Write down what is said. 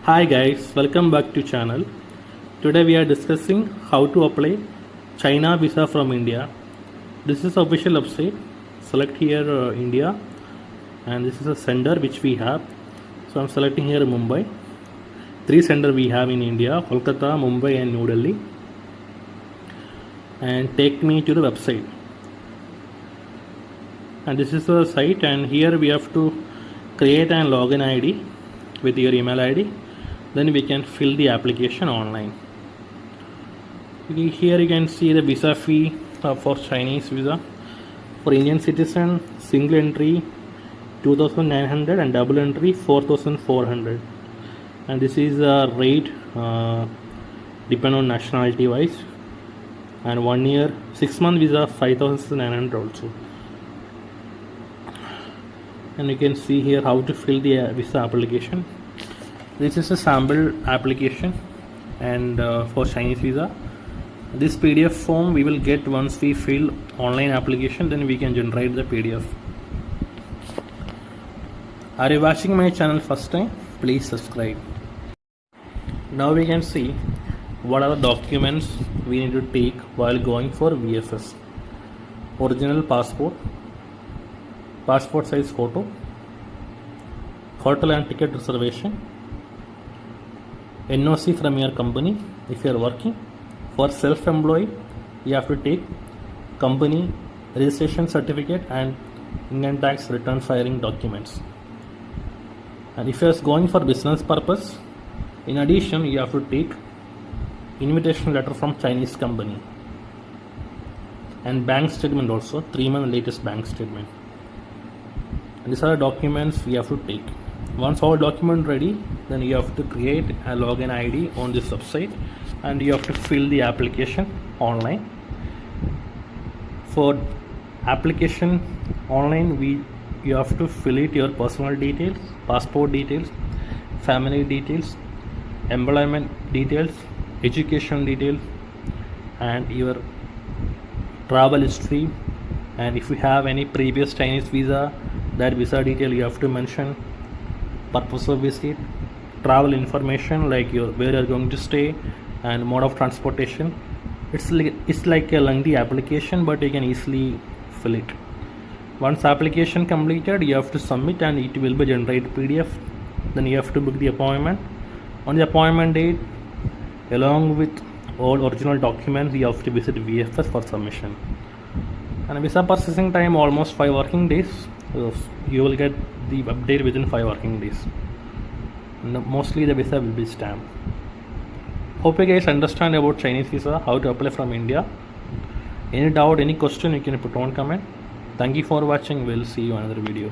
Hi guys, welcome back to channel. Today we are discussing how to apply China visa from India. This is official website. Select here India, and this is a sender which we have. So I'm selecting here Mumbai. 3 sender we have in India: Kolkata, Mumbai and New Delhi. And take me to the website. And this is the site, and here we have to create an login ID with your email ID. Then we can fill the application online. Here you can see the visa fee for Chinese visa. For Indian citizen, single entry 2,900 and double entry 4,400. And this is a rate depend on nationality wise. And 1 year 6-month visa 5,900 also. And you can see here how to fill the visa application. This is a sample application and for Chinese visa. This PDF form we will get once we fill online application, then we can generate the PDF. Are you watching my channel first time? Please subscribe. Now we can see what are the documents we need to take while going for VFS. Original passport, passport size photo, hotel and ticket reservation, NOC from your company if you are working. For self-employed, you have to take company registration certificate and income tax return filing documents. And if you are going for business purpose, in addition you have to take invitation letter from Chinese company and bank statement also, 3-month latest bank statement. And these are the documents we have to take. Once all document ready, then you have to create a login ID on this website and you have to fill the application online. For application online, you have to fill it your personal details, passport details, family details, employment details, education details, and your travel history. And if you have any previous Chinese visa, that visa detail you have to mention, purpose of visit, travel information like where you are going to stay and mode of transportation. It's like a lengthy application, but you can easily fill it. Once application completed, you have to submit and it will be generated PDF. Then you have to book the appointment. On the appointment date, along with all original documents, you have to visit VFS for submission. And visa processing time almost 5 working days. So you will get the update within 5 working days. Mostly the visa will be stamped. Hope you guys understand about Chinese visa, how to apply from India. Any doubt, any question, you can put on comment. Thank you for watching. We'll see you in another video.